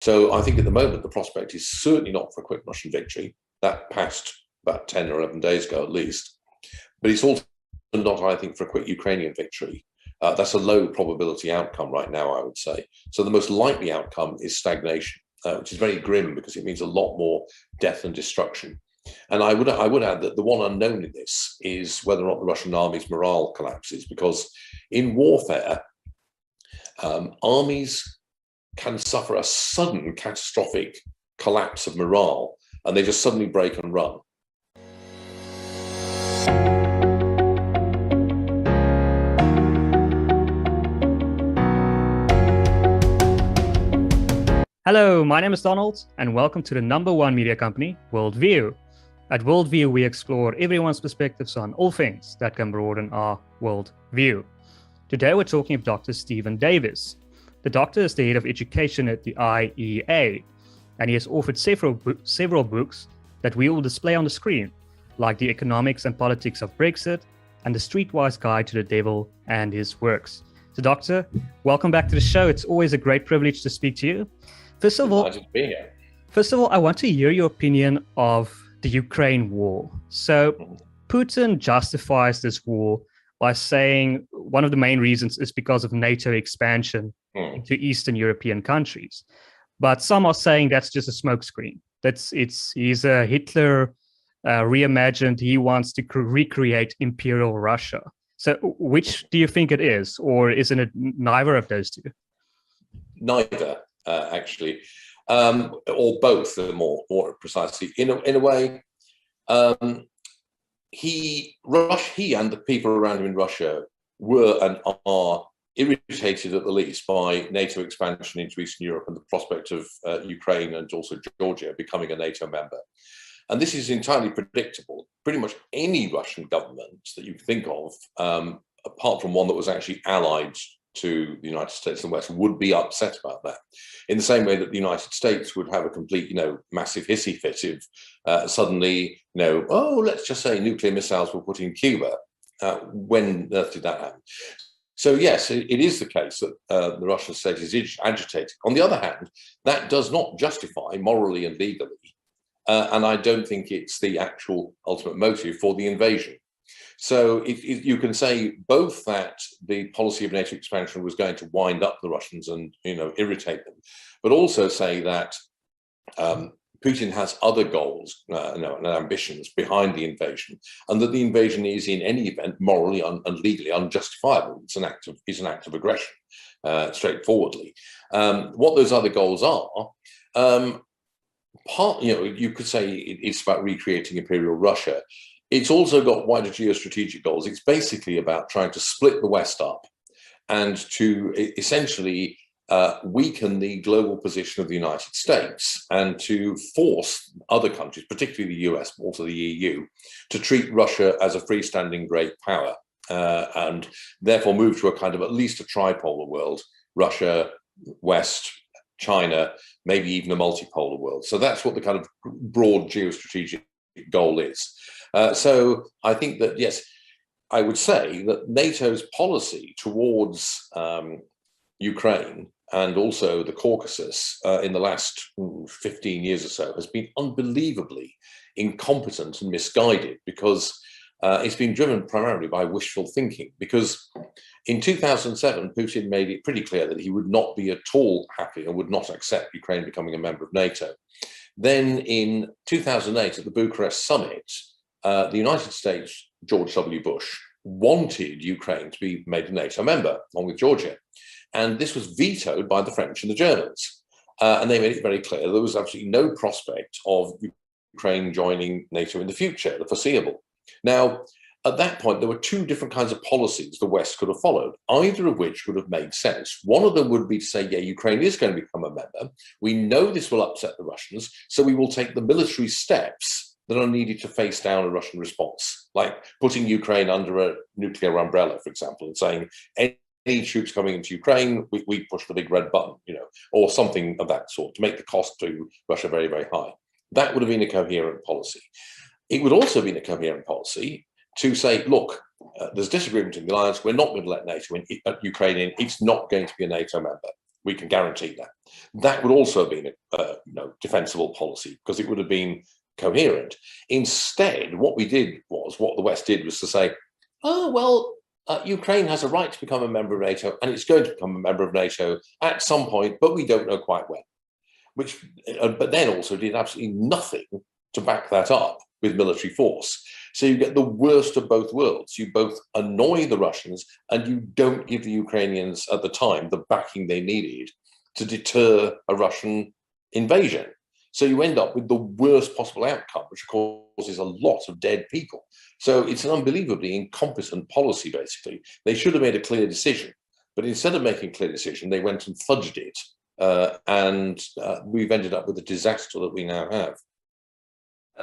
So I think at the moment, the prospect is certainly not for a quick Russian victory. That passed about 10 or 11 days ago at least. But it's also not, I think, for a quick Ukrainian victory. That's a low probability outcome right now, I would say. So the most likely outcome is stagnation, which is very grim because it means a lot more death and destruction. And I would add that the one unknown in this is whether or not the Russian army's morale collapses, because in warfare, armies can suffer a sudden catastrophic collapse of morale, and they just suddenly break and run. Hello, my name is Donald, and welcome to the #1 media company, WorldView. At WorldView, we explore everyone's perspectives on all things that can broaden our worldview. Today, we're talking with Dr. Stephen Davies. The doctor is the head of education at the IEA, and he has authored several books that we will display on the screen, like The Economics and Politics of Brexit and The Streetwise Guide to the Devil and His Works. So, Doctor, welcome back to the show. It's always a great privilege to speak to you. First of all, I want to hear your opinion of the Ukraine war. So Putin justifies this war by saying one of the main reasons is because of NATO expansion into Eastern European countries. But some are saying that's just a smokescreen. He's a Hitler reimagined. He wants to recreate Imperial Russia. So which do you think it is, or isn't it neither of those two? Neither. Actually, or both, more precisely. In a way, he and the people around him in Russia were and are irritated at the least by NATO expansion into Eastern Europe and the prospect of Ukraine and also Georgia becoming a NATO member. And this is entirely predictable. Pretty much any Russian government that you think of, apart from one that was actually allied to the United States and the West, would be upset about that. In the same way that the United States would have a complete, massive hissy fit if suddenly, let's just say nuclear missiles were put in Cuba. When on earth did that happen? So yes, it is the case that the Russian state is agitated. On the other hand, that does not justify morally and legally, and I don't think it's the actual ultimate motive for the invasion. So if you can say both that the policy of NATO expansion was going to wind up the Russians and irritate them, but also say that Putin has other goals and ambitions behind the invasion, and that the invasion is in any event morally and legally unjustifiable. It's an act of aggression, straightforwardly. What those other goals are, you could say it's about recreating Imperial Russia. It's also got wider geostrategic goals. It's basically about trying to split the West up and to essentially weaken the global position of the United States and to force other countries, particularly the US, but also the EU, to treat Russia as a freestanding great power and therefore move to a kind of at least a tripolar world, Russia, West, China, maybe even a multipolar world. So that's what the kind of broad geostrategic goal is. So I think that, yes, I would say that NATO's policy towards Ukraine and also the Caucasus in the last 15 years or so has been unbelievably incompetent and misguided, because it's been driven primarily by wishful thinking. Because in 2007, Putin made it pretty clear that he would not be at all happy and would not accept Ukraine becoming a member of NATO. Then in 2008 at the Bucharest summit, the United States, George W. Bush, wanted Ukraine to be made a NATO member, along with Georgia. And this was vetoed by the French and the Germans. And they made it very clear there was absolutely no prospect of Ukraine joining NATO in the future, the foreseeable. Now, at that point, there were two different kinds of policies the West could have followed, either of which would have made sense. One of them would be to say, yeah, Ukraine is going to become a member. We know this will upset the Russians, so we will take the military steps that are needed to face down a Russian response, like putting Ukraine under a nuclear umbrella, for example, and saying any troops coming into Ukraine, we push the big red button, or something of that sort to make the cost to Russia very, very high. That would have been a coherent policy. It would also have been a coherent policy to say, look, there's disagreement in the alliance. We're not going to let NATO in, Ukraine in. It's not going to be a NATO member. We can guarantee that. That would also have been defensible policy, because it would have been coherent. Instead, what the West did was to say, oh, well, Ukraine has a right to become a member of NATO, and it's going to become a member of NATO at some point, but we don't know quite when. But then also did absolutely nothing to back that up with military force. So you get the worst of both worlds. You both annoy the Russians, and you don't give the Ukrainians at the time the backing they needed to deter a Russian invasion. So you end up with the worst possible outcome, which of course is a lot of dead people. So it's an unbelievably incompetent policy, basically. They should have made a clear decision, but instead of making a clear decision, they went and fudged it. And we've ended up with the disaster that we now have.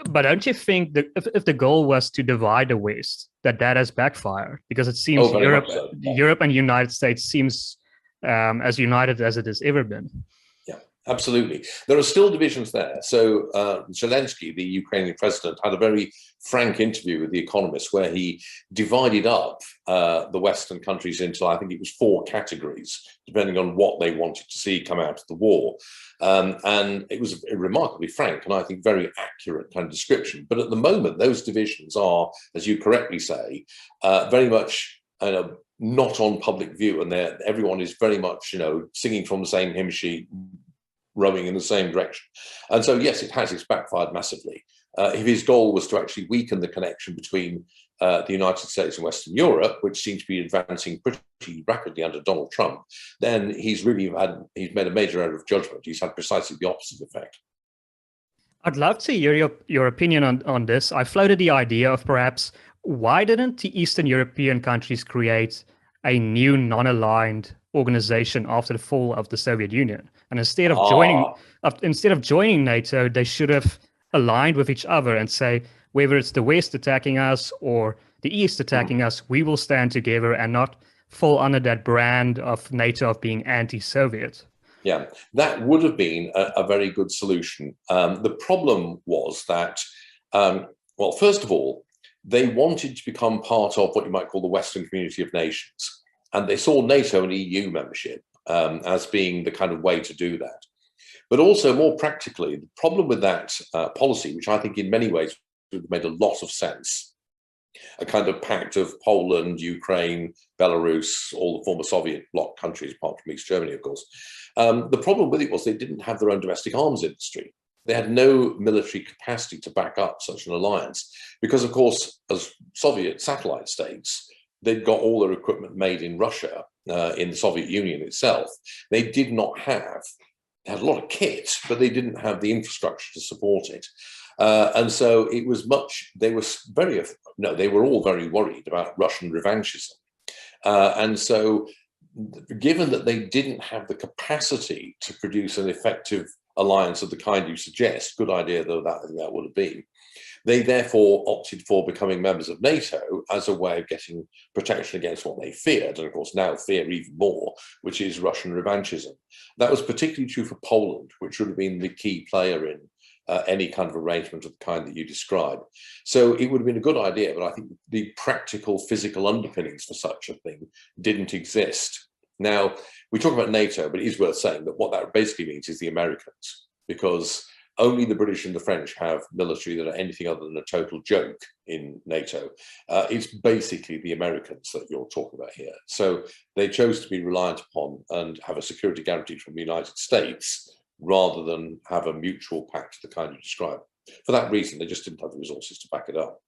But don't you think that if the goal was to divide the West, that has backfired? Because it seems Europe and the United States seems as united as it has ever been. Yeah, absolutely. There are still divisions there. So Zelensky, the Ukrainian president, had a very frank interview with The Economist where he divided up the Western countries into, I think it was 4 categories, depending on what they wanted to see come out of the war. And it was a remarkably frank and I think very accurate kind of description. But at the moment, those divisions are, as you correctly say, very much not on public view, and everyone is very much, singing from the same hymn sheet, rowing in the same direction. And so, yes, it's backfired massively. If his goal was to actually weaken the connection between the United States and Western Europe, which seems to be advancing pretty rapidly under Donald Trump, then he's made a major error of judgment. He's had precisely the opposite effect. I'd love to hear your opinion on this. I floated the idea of perhaps why didn't the Eastern European countries create a new non-aligned organization after the fall of the Soviet Union? And instead of joining NATO, they should have aligned with each other and say, whether it's the West attacking us or the East attacking us, we will stand together and not fall under that brand of NATO of being anti-Soviet. Yeah, that would have been a very good solution. The problem was that, first of all, they wanted to become part of what you might call the Western community of nations. And they saw NATO and EU membership as being the kind of way to do that. But also more practically, the problem with that policy, which I think in many ways would have made a lot of sense, a kind of pact of Poland, Ukraine, Belarus, all the former Soviet bloc countries, apart from East Germany, of course. The problem with it was they didn't have their own domestic arms industry. They had no military capacity to back up such an alliance because, of course, as Soviet satellite states, they'd got all their equipment made in Russia, in the Soviet Union itself. They did not have, they had a lot of kit, but they didn't have the infrastructure to support it. And so it was they were all very worried about Russian revanchism. And so given that they didn't have the capacity to produce an effective alliance of the kind you suggest, good idea though that would have been, they therefore opted for becoming members of NATO as a way of getting protection against what they feared, and of course now fear even more, which is Russian revanchism. That was particularly true for Poland, which would have been the key player in any kind of arrangement of the kind that you describe. So it would have been a good idea, but I think the practical physical underpinnings for such a thing didn't exist. Now, we talk about NATO, but it is worth saying that what that basically means is the Americans, because only the British and the French have military that are anything other than a total joke in NATO. It's basically the Americans that you're talking about here. So they chose to be reliant upon and have a security guarantee from the United States rather than have a mutual pact of the kind you describe. For that reason, they just didn't have the resources to back it up.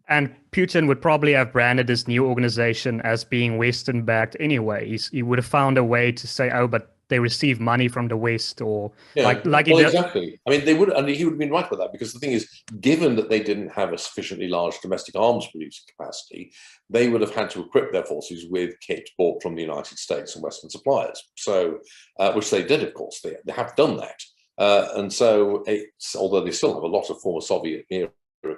And Putin would probably have branded this new organization as being Western-backed anyway. He would have found a way to say, oh, but they receive money from the West, or exactly. I mean, they would, and he would have been right about that, because the thing is, given that they didn't have a sufficiently large domestic arms producing capacity, they would have had to equip their forces with kit bought from the United States and Western suppliers. So, which they did, of course, they have done that, and so although they still have a lot of former Soviet era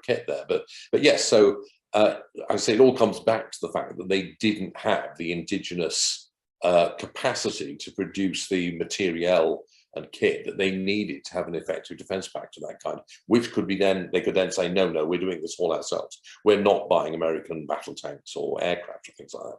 kit there, but yes, so I say it all comes back to the fact that they didn't have the indigenous capacity to produce the materiel and kit that they needed to have an effective defense pact of that kind, which could be they could then say, no, we're doing this all ourselves. We're not buying American battle tanks or aircraft or things like that.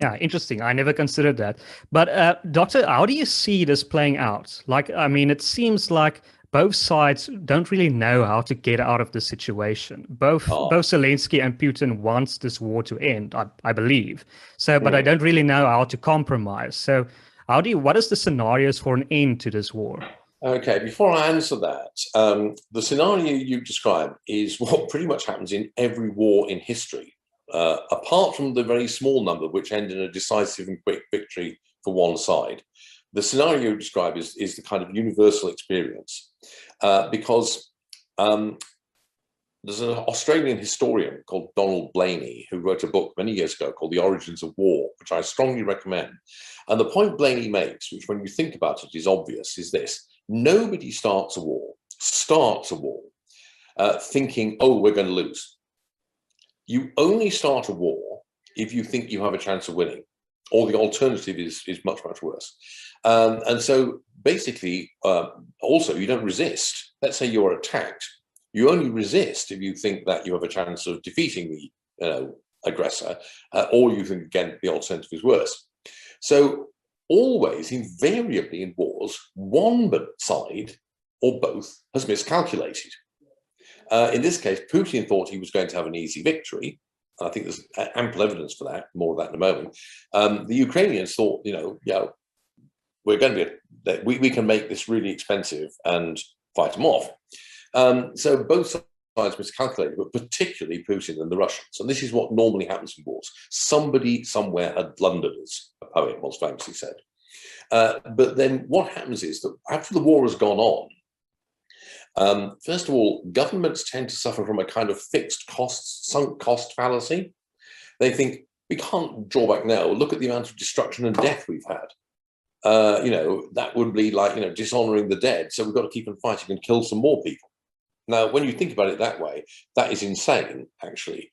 Yeah, interesting. I never considered that. But Doctor, how do you see this playing out? Like, I mean, it seems like both sides don't really know how to get out of the situation. Both Zelensky and Putin wants this war to end, I believe. So, but I don't really know how to compromise. So, what is the scenarios for an end to this war? Okay, before I answer that, the scenario you described is what pretty much happens in every war in history. Apart from the very small number which end in a decisive and quick victory for one side, the scenario you describe is the kind of universal experience, because there's an Australian historian called Donald Blaney who wrote a book many years ago called The Origins of War, which I strongly recommend. And the point Blaney makes, which when you think about it is obvious, is this: nobody starts a war thinking, oh, we're going to lose. You only start a war if you think you have a chance of winning, or the alternative is much, much worse. And so basically, also, you don't resist. Let's say you're attacked. You only resist if you think that you have a chance of defeating the aggressor, or you think, again, the alternative is worse. So always, invariably in wars, one side or both has miscalculated. In this case, Putin thought he was going to have an easy victory. I think there's ample evidence for that, more of that in a moment. The Ukrainians thought, we're going to we can make this really expensive and fight them off. So both sides miscalculated, but particularly Putin and the Russians. And this is what normally happens in wars. Somebody somewhere had blundered, as a poet once famously said. But then what happens is that after the war has gone on, first of all, governments tend to suffer from a kind of fixed costs, sunk cost fallacy. They think, we can't draw back now. Look at the amount of destruction and death we've had. That would be like, dishonoring the dead. So we've got to keep on fighting and kill some more people. Now, when you think about it that way, that is insane, actually.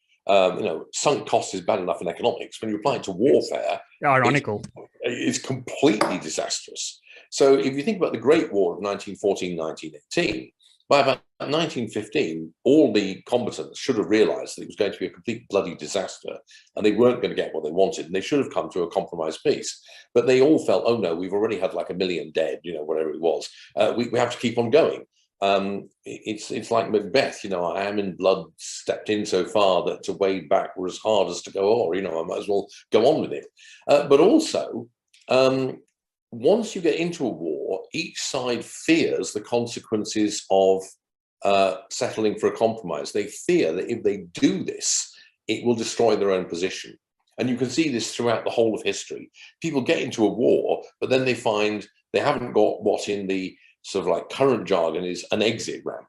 Sunk cost is bad enough in economics. When you apply it to warfare, ironical. It's completely disastrous. So if you think about the Great War of 1914, 1918, by about 1915, all the combatants should have realized that it was going to be a complete bloody disaster and they weren't going to get what they wanted, and they should have come to a compromise peace. But they all felt, oh no, we've already had like 1 million dead, whatever it was. We have to keep on going. It's like Macbeth, I am in blood, stepped in so far that to wade back were as hard as to go o'er, I might as well go on with it. But also, once you get into a war, each side fears the consequences of settling for a compromise. They fear that if they do this, it will destroy their own position. And you can see this throughout the whole of history. People get into a war, but then they find they haven't got what in the sort of like current jargon is an exit ramp.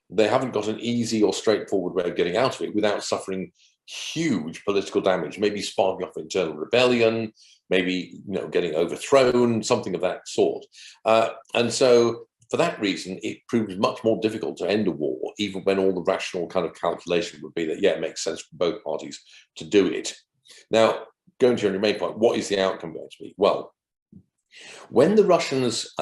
They haven't got an easy or straightforward way of getting out of it without suffering huge political damage, maybe sparking off internal rebellion, maybe getting overthrown, something of that sort. And so for that reason, it proves much more difficult to end a war, even when all the rational kind of calculation would be that, yeah, it makes sense for both parties to do it. Now, going to your main point, what is the outcome going to be? Well, when the Russians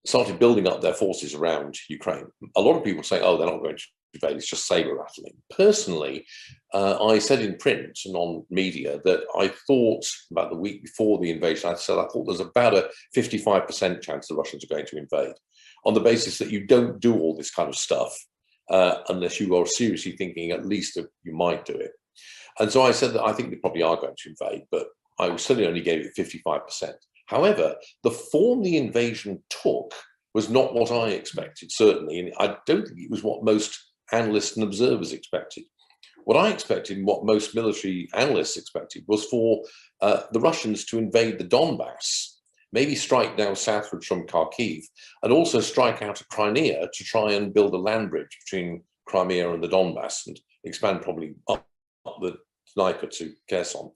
started building up their forces around Ukraine, a lot of people say, oh, they're not going to invade, it's just saber rattling. Personally, I said in print and on media that I thought about the week before the invasion, I thought there's about a 55% chance the Russians are going to invade, on the basis that you don't do all this kind of stuff unless you are seriously thinking at least that you might do it. And so I said that I think they probably are going to invade, but I certainly only gave it 55%. However, the form the invasion took was not what I expected, certainly, and I don't think it was what most analysts and observers expected. What I expected and what most military analysts expected was for the Russians to invade the Donbass, maybe strike down southwards from Kharkiv, and also strike out of Crimea to try and build a land bridge between Crimea and the Donbass and expand probably up the Dnieper to Kherson,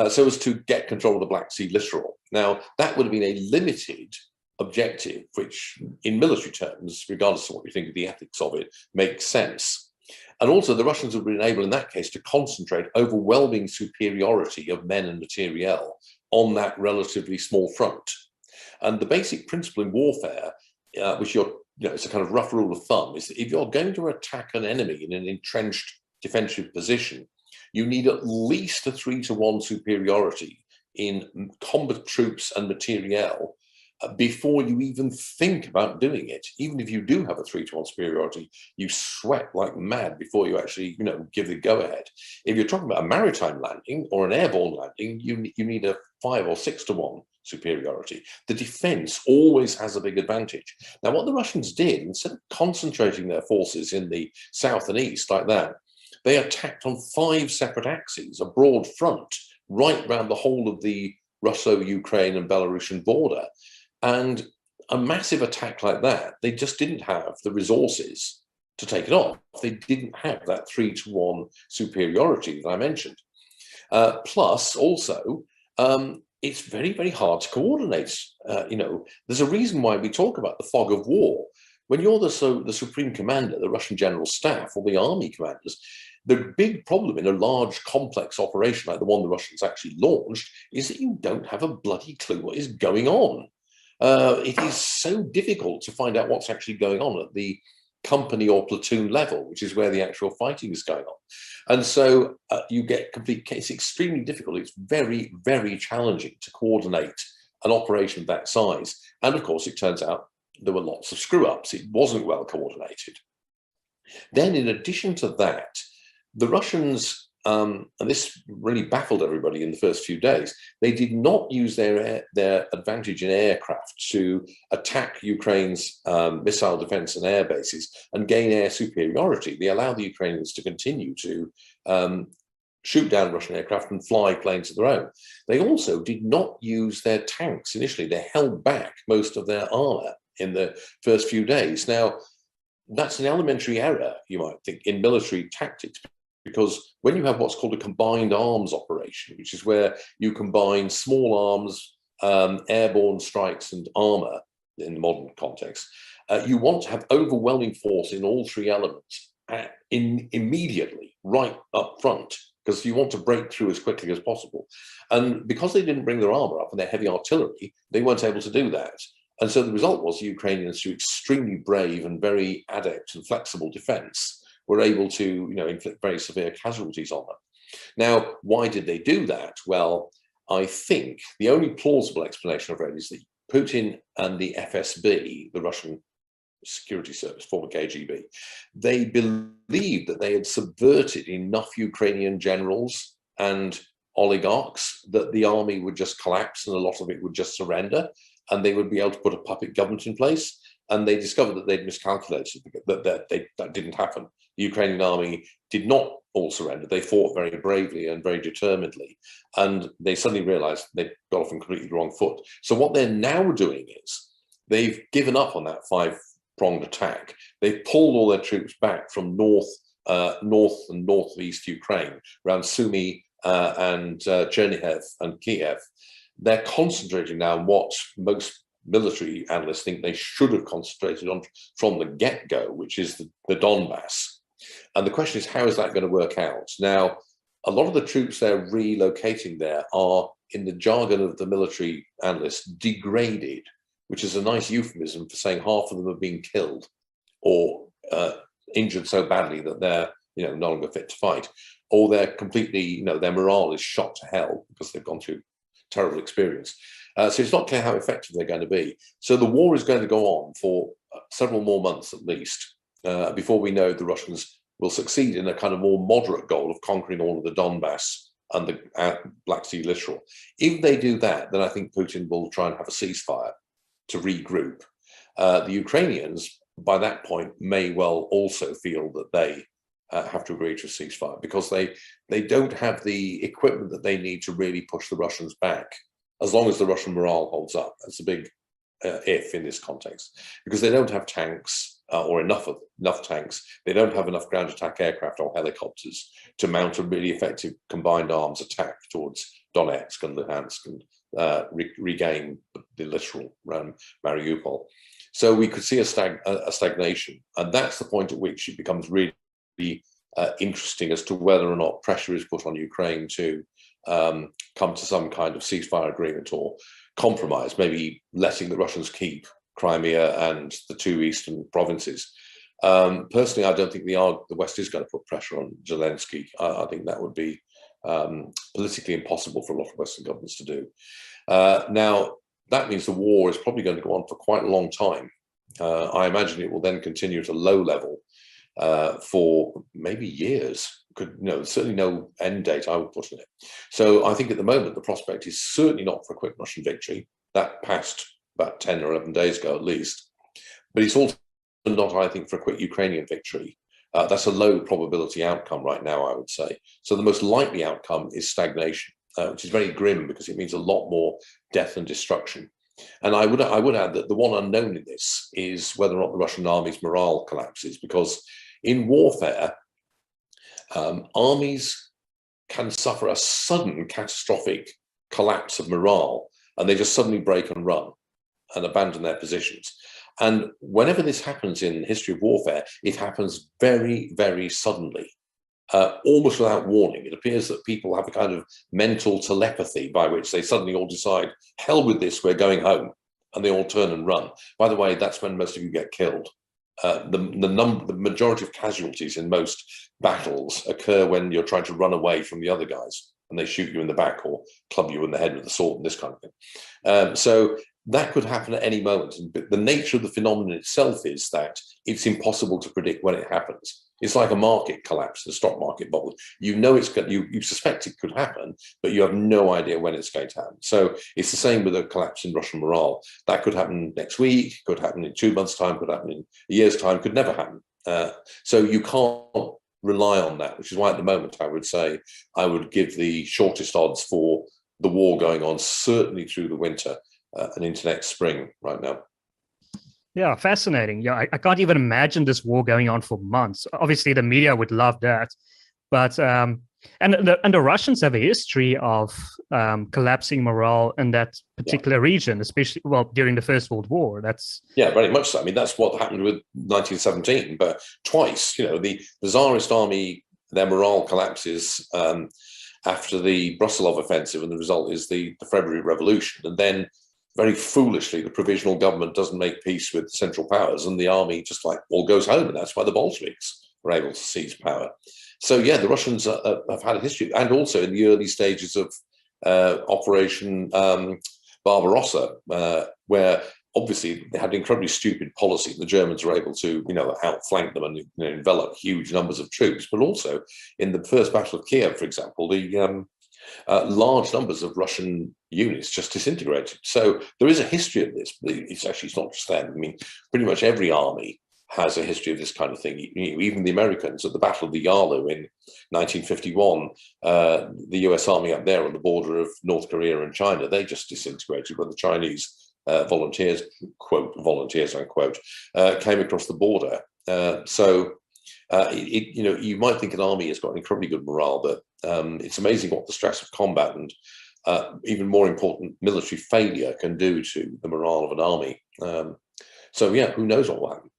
so as to get control of the Black Sea littoral. Now, that would have been a limited objective, which in military terms, regardless of what you think of the ethics of it, makes sense. And also the Russians would have been able in that case to concentrate overwhelming superiority of men and materiel on that relatively small front. And the basic principle in warfare, which it's a kind of rough rule of thumb, is that if you're going to attack an enemy in an entrenched defensive position, You need at least a 3-to-1 superiority in combat troops and materiel before you even think about doing it. Even if you do have a 3-to-1 superiority, you sweat like mad before you actually, give the go-ahead. If you're talking about a maritime landing or an airborne landing, you need a 5 or 6-to-1 superiority. The defense always has a big advantage. Now, what the Russians did, instead of concentrating their forces in the south and east like that, they attacked on 5 separate axes, a broad front, right around the whole of the Russo-Ukraine and Belarusian border. And a massive attack like that, they just didn't have the resources to take it off. They didn't have that 3-to-1 superiority that I mentioned. Plus, also, it's very, very hard to coordinate. There's a reason why we talk about the fog of war. When you're the supreme commander, the Russian general staff, or the army commanders, the big problem in a large, complex operation like the one the Russians actually launched is that you don't have a bloody clue what is going on. It is so difficult to find out what's actually going on at the company or platoon level, which is where the actual fighting is going on. And so you get it's extremely difficult. It's very, very challenging to coordinate an operation of that size. And of course, it turns out there were lots of screw-ups. It wasn't well coordinated. Then, in addition to that, the Russians, and this really baffled everybody in the first few days, they did not use their advantage in aircraft to attack Ukraine's missile defense and air bases and gain air superiority. They allowed the Ukrainians to continue to shoot down Russian aircraft and fly planes of their own. They also did not use their tanks initially. They held back most of their armor in the first few days. Now, that's an elementary error, you might think, in military tactics, because when you have what's called a combined arms operation, which is where you combine small arms, airborne strikes and armor in the modern context, you want to have overwhelming force in all 3 elements immediately, right up front, because you want to break through as quickly as possible. And because they didn't bring their armor up and their heavy artillery, they weren't able to do that. And so the result was the Ukrainians, through extremely brave and very adept and flexible defense, were able to, inflict very severe casualties on them. Now, why did they do that? Well, I think the only plausible explanation I've read is that Putin and the FSB, the Russian security service, former KGB, they believed that they had subverted enough Ukrainian generals and oligarchs that the army would just collapse and a lot of it would just surrender, and they would be able to put a puppet government in place. And they discovered that they'd miscalculated, that didn't happen. The Ukrainian army did not all surrender. They fought very bravely and very determinedly. And they suddenly realized they'd got off on completely the wrong foot. So what they're now doing is they've given up on that 5-pronged attack. They've pulled all their troops back from north and northeast Ukraine, around Sumy and Chernihiv and Kiev. They're concentrating now on what most military analysts think they should have concentrated on from the get-go, which is the Donbass. And the question is, how is that going to work out? Now, a lot of the troops they're relocating there are, in the jargon of the military analysts, degraded, which is a nice euphemism for saying half of them have been killed or injured so badly that they're no longer fit to fight, or they're completely, their morale is shot to hell because they've gone through terrible experience. So it's not clear how effective they're going to be. So the war is going to go on for several more months at least before we know the Russians will succeed in a kind of more moderate goal of conquering all of the Donbass and the Black Sea littoral. If they do that, then I think Putin will try and have a ceasefire to regroup. The Ukrainians, by that point, may well also feel that they have to agree to a ceasefire because they don't have the equipment that they need to really push the Russians back, as long as the Russian morale holds up. That's a big if in this context, because they don't have tanks or enough tanks. They don't have enough ground attack aircraft or helicopters to mount a really effective combined arms attack towards Donetsk and Luhansk and regain the littoral around Mariupol. So we could see a stagnation, and that's the point at which it becomes really interesting as to whether or not pressure is put on Ukraine to come to some kind of ceasefire agreement or compromise, maybe letting the Russians keep Crimea and the 2 eastern provinces. Personally, I don't think the West is going to put pressure on Zelensky. I think that would be politically impossible for a lot of Western governments to do. Now, that means the war is probably going to go on for quite a long time. I imagine it will then continue at a low level for maybe years. Certainly no end date, I would put on it. So I think at the moment, the prospect is certainly not for a quick Russian victory. That passed about 10 or 11 days ago at least. But it's also not, I think, for a quick Ukrainian victory. That's a low probability outcome right now, I would say. So the most likely outcome is stagnation, which is very grim because it means a lot more death and destruction. And I would add that the one unknown in this is whether or not the Russian army's morale collapses, because in warfare, armies can suffer a sudden catastrophic collapse of morale, and they just suddenly break and run and abandon their positions. And whenever this happens in the history of warfare, it happens very, very suddenly, almost without warning. It appears that people have a kind of mental telepathy by which they suddenly all decide, hell with this, we're going home, and they all turn and run. By the way, that's when most of you get killed. The majority of casualties in most battles occur when you're trying to run away from the other guys, and they shoot you in the back or club you in the head with a sword and this kind of thing. So that could happen at any moment. But the nature of the phenomenon itself is that it's impossible to predict when it happens. It's like a market collapse, the stock market bubble. You know you suspect it could happen, but you have no idea when it's going to happen. So it's the same with a collapse in Russian morale. That could happen next week, could happen in 2 months' time, could happen in a year's time, could never happen. So you can't rely on that, which is why at the moment I would say I would give the shortest odds for the war going on, certainly through the winter and into next spring right now. Yeah, fascinating. Yeah, I can't even imagine this war going on for months. Obviously, the media would love that, but and the Russians have a history of collapsing morale in that particular region, especially during the First World War. Very much so. I mean, that's what happened with 1917, but twice. The Tsarist army, their morale collapses after the Brusilov offensive, and the result is the February Revolution, and then, very foolishly, the provisional government doesn't make peace with the Central Powers, and the army just all goes home, and that's why the Bolsheviks were able to seize power. So yeah, the Russians have had a history, and also in the early stages of Operation Barbarossa, where obviously they had an incredibly stupid policy. The Germans were able to, outflank them and envelop huge numbers of troops, but also in the First Battle of Kiev, for example, the large numbers of Russian units just disintegrated. So there is a history of this. It's not just them. I mean, pretty much every army has a history of this kind of thing. Even the Americans at the Battle of the Yalu in 1951, the US Army up there on the border of North Korea and China, they just disintegrated when the Chinese volunteers, quote, volunteers, unquote, came across the border. You might think an army has got an incredibly good morale, but it's amazing what the stress of combat and even more important, military failure can do to the morale of an army. Who knows what will happen?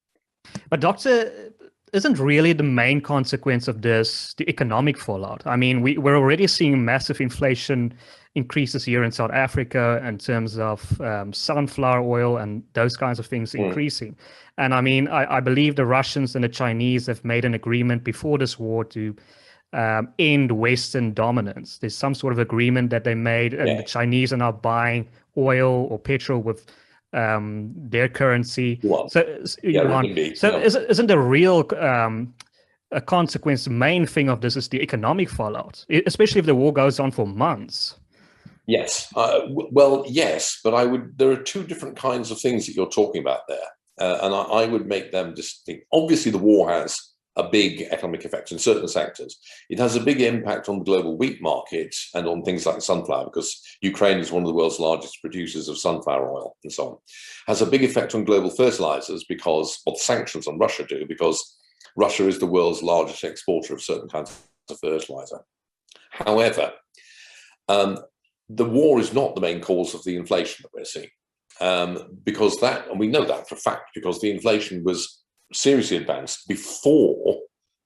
But Doctor, isn't really the main consequence of this the economic fallout? I mean, we're already seeing massive inflation increases here in South Africa in terms of sunflower oil and those kinds of things increasing. And I mean, I believe the Russians and the Chinese have made an agreement before this war to end Western dominance. There's some sort of agreement that they made, and the Chinese are now buying oil or petrol with their currency. Isn't the real a consequence, the main thing of this is the economic fallout, especially if the war goes on for months? Yes. Yes, but there are two different kinds of things that you're talking about there. And I would make them distinct. Obviously, the war has a big economic effect in certain sectors. It has a big impact on the global wheat market and on things like sunflower, because Ukraine is one of the world's largest producers of sunflower oil and so on. Has a big effect on global fertilizers because what the sanctions on Russia do, because Russia is the world's largest exporter of certain kinds of fertilizer. However, the war is not the main cause of the inflation that we're seeing. Because and we know that for a fact, because the inflation was seriously advanced before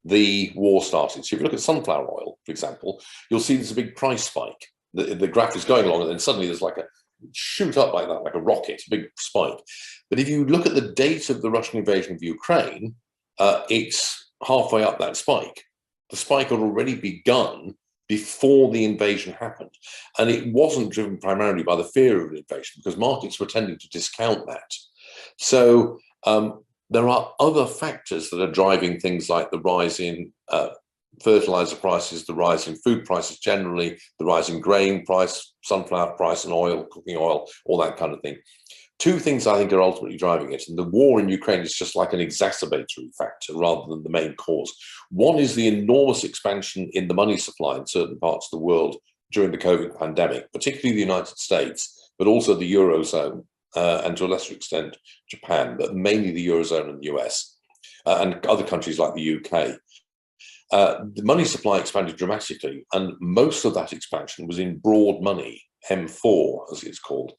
the war started. So if you look at sunflower oil, for example, you'll see there's a big price spike. The graph is going along, and then suddenly there's like a shoot up like that, like a rocket, a big spike. But if you look at the date of the Russian invasion of Ukraine, it's halfway up that spike. The spike had already begun before the invasion happened. And it wasn't driven primarily by the fear of an invasion, because markets were tending to discount that. So there are other factors that are driving things like the rise in fertilizer prices, the rise in food prices generally, the rise in grain price, sunflower price and oil, cooking oil, all that kind of thing. Two things I think are ultimately driving it, and the war in Ukraine is just like an exacerbatory factor rather than the main cause. One is the enormous expansion in the money supply in certain parts of the world during the COVID pandemic, particularly the United States, but also the Eurozone, and to a lesser extent Japan, but mainly the Eurozone and the US, and other countries like the UK. The money supply expanded dramatically, and most of that expansion was in broad money, M4 as it's called,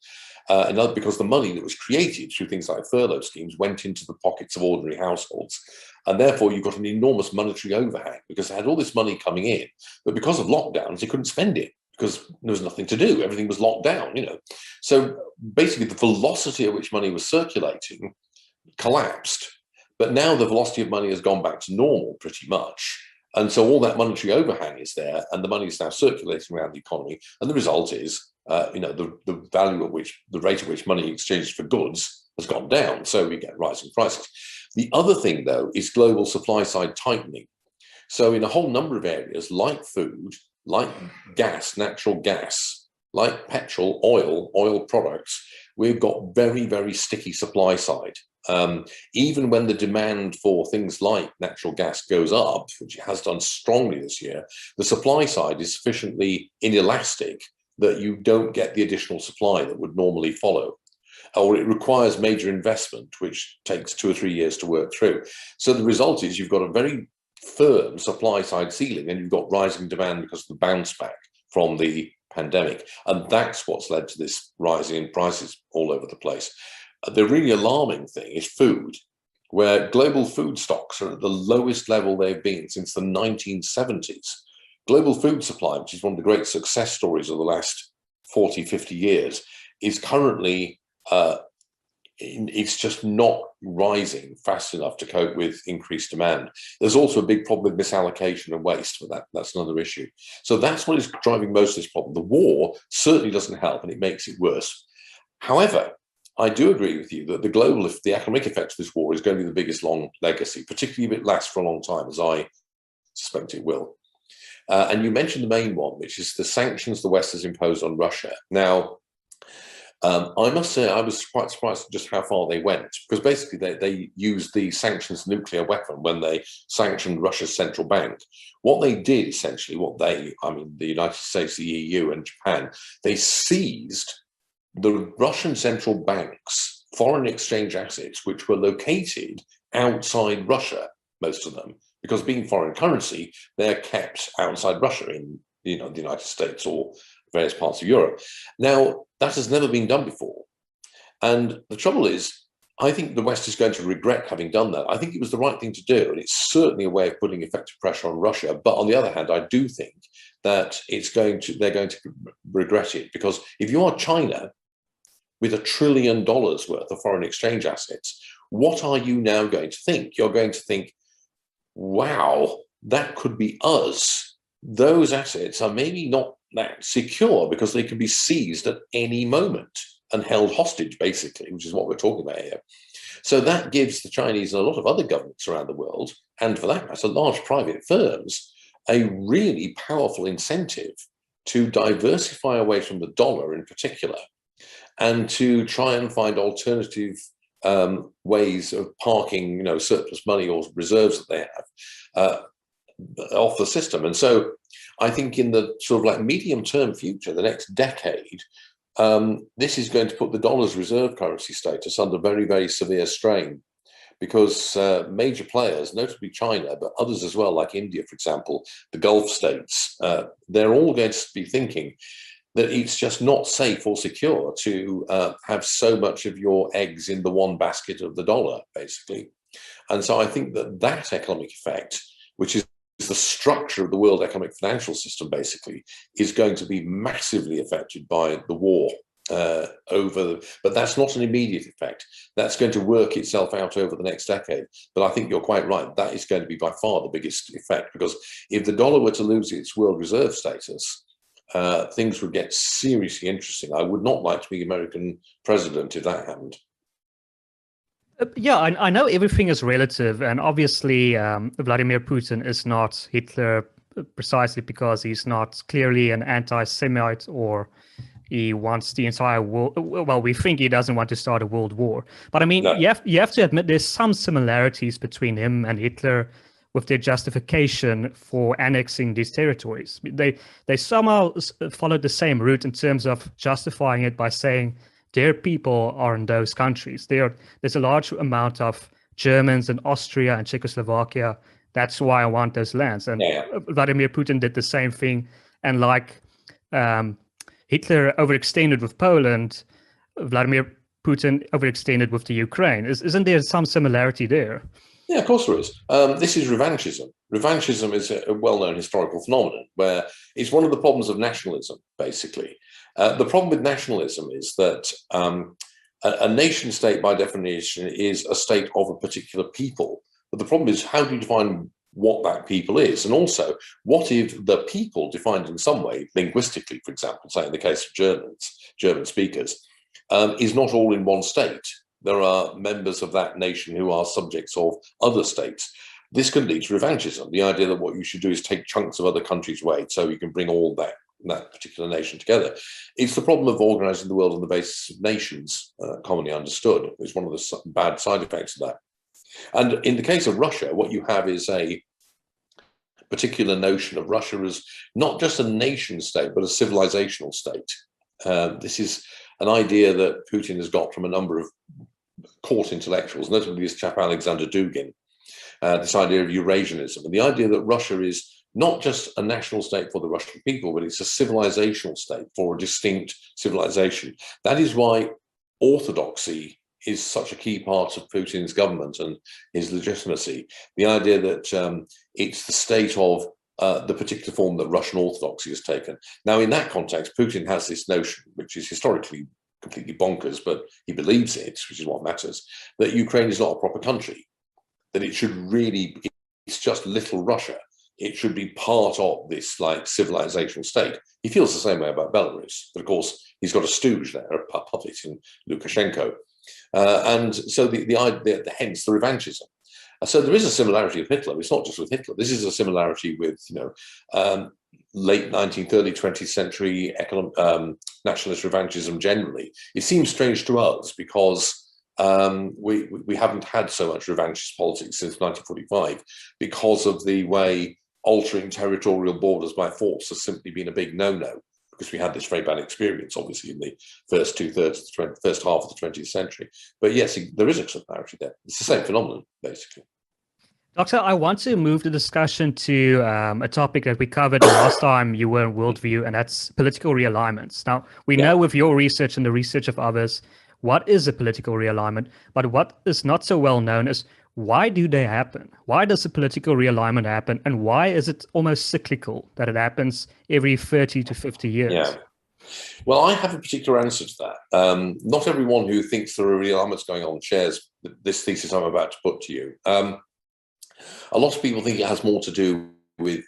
because the money that was created through things like furlough schemes went into the pockets of ordinary households. And therefore you've got an enormous monetary overhang, because they had all this money coming in, but because of lockdowns, they couldn't spend it because there was nothing to do. Everything was locked down, So basically the velocity at which money was circulating collapsed, but now the velocity of money has gone back to normal pretty much. And so all that monetary overhang is there, and the money is now circulating around the economy. And the result is, the value at which, the rate at which money exchanges for goods has gone down. So we get rising prices. The other thing, though, is global supply side tightening. So in a whole number of areas, like food, like gas, natural gas, like petrol, oil products, we've got very, very sticky supply side. Even when the demand for things like natural gas goes up, which it has done strongly this year, the supply side is sufficiently inelastic that you don't get the additional supply that would normally follow, or it requires major investment, which takes 2 or 3 years to work through. So the result is you've got a very firm supply side ceiling, and you've got rising demand because of the bounce back from the pandemic. And that's what's led to this rise in prices all over the place. The really alarming thing is food, where global food stocks are at the lowest level they've been since the 1970s. Global food supply, which is one of the great success stories of the last 40, 50 years, is currently, it's just not rising fast enough to cope with increased demand. There's also a big problem with misallocation and waste, but that's another issue. So that's what is driving most of this problem. The war certainly doesn't help, and it makes it worse. However, I do agree with you that the economic effect of this war is going to be the biggest long legacy, particularly if it lasts for a long time, as I suspect it will. And you mentioned the main one, which is the sanctions the West has imposed on Russia. Now, I must say I was quite surprised at just how far they went, because basically they used the sanctions nuclear weapon when they sanctioned Russia's central bank. What they did essentially, the United States, the EU and Japan, they seized the Russian central bank's foreign exchange assets, which were located outside Russia, most of them, because being foreign currency, they're kept outside Russia in the United States or various parts of Europe. Now, that has never been done before. And the trouble is, I think the West is going to regret having done that. I think it was the right thing to do, and it's certainly a way of putting effective pressure on Russia. But on the other hand, I do think that they're going to regret it, because if you are China, with $1 trillion worth of foreign exchange assets, what are you now going to think? You're going to think, wow, that could be us. Those assets are maybe not that secure because they can be seized at any moment and held hostage, basically, which is what we're talking about here. So that gives the Chinese and a lot of other governments around the world, and for that matter, large private firms, a really powerful incentive to diversify away from the dollar in particular, and to try and find alternative ways of parking, surplus money or reserves that they have off the system. And so I think in the sort of like medium-term future, the next decade, this is going to put the dollar's reserve currency status under very, very severe strain, because major players, notably China, but others as well, like India, for example, the Gulf states, they're all going to be thinking that it's just not safe or secure to have so much of your eggs in the one basket of the dollar, basically. And so I think that economic effect, which is the structure of the world economic financial system, basically, is going to be massively affected by the war. but that's not an immediate effect. That's going to work itself out over the next decade. But I think you're quite right. That is going to be by far the biggest effect, because if the dollar were to lose its world reserve status, things would get seriously interesting. I would not like to be American president if that happened. Yeah, I know everything is relative, and obviously Vladimir Putin is not Hitler precisely because he's not clearly an anti-Semite, or he wants the entire world. Well, we think he doesn't want to start a world war. But I mean, No. you have to admit there's some similarities between him and Hitler with their justification for annexing these territories. They somehow followed the same route in terms of justifying it by saying their people are in those countries. There's a large amount of Germans in Austria and Czechoslovakia. That's why I want those lands. And Vladimir Putin did the same thing. And like Hitler overextended with Poland, Vladimir Putin overextended with the Ukraine. Isn't there some similarity there? Yeah, of course there is. This is revanchism. Revanchism is a well-known historical phenomenon where it's one of the problems of nationalism, basically. The problem with nationalism is that a nation state, by definition, is a state of a particular people. But the problem is, how do you define what that people is? And also, what if the people defined in some way, linguistically, for example, say in the case of German speakers, is not all in one state? There are members of that nation who are subjects of other states. This can lead to revanchism, the idea that what you should do is take chunks of other countries' weight so you can bring all that particular nation together. It's the problem of organizing the world on the basis of nations, commonly understood. It's one of the bad side effects of that. And in the case of Russia, what you have is a particular notion of Russia as not just a nation state, but a civilizational state. This is an idea that Putin has got from a number of court intellectuals, notably this chap Alexander Dugin, this idea of Eurasianism, and the idea that Russia is not just a national state for the Russian people, but it's a civilizational state for a distinct civilization. That is why orthodoxy is such a key part of Putin's government and his legitimacy. The idea that it's the state of the particular form that Russian orthodoxy has taken. Now, in that context, Putin has this notion, which is historically completely bonkers, but he believes it, which is what matters, that Ukraine is not a proper country, that it should really, it's just little Russia. It should be part of this like civilizational state. He feels the same way about Belarus, but of course he's got a stooge there, a puppet in Lukashenko, and so the idea, hence the revanchism. So there is a similarity with Hitler. It's not just with Hitler. This is a similarity with late 19th, early 20th century nationalist revanchism generally. It seems strange to us because we haven't had so much revanchist politics since 1945 because of the way altering territorial borders by force has simply been a big no-no, because we had this very bad experience, obviously, in the first first half of the 20th century. But yes, there is a similarity there. It's the same phenomenon, basically. Doctor, I want to move the discussion to a topic that we covered last time you were in WorldView, and that's political realignments. Now, we know with your research and the research of others, what is a political realignment, but what is not so well known is why do they happen? Why does a political realignment happen? And why is it almost cyclical that it happens every 30 to 50 years? Yeah. Well, I have a particular answer to that. Not everyone who thinks there are realignments going on shares this thesis I'm about to put to you. A lot of people think it has more to do with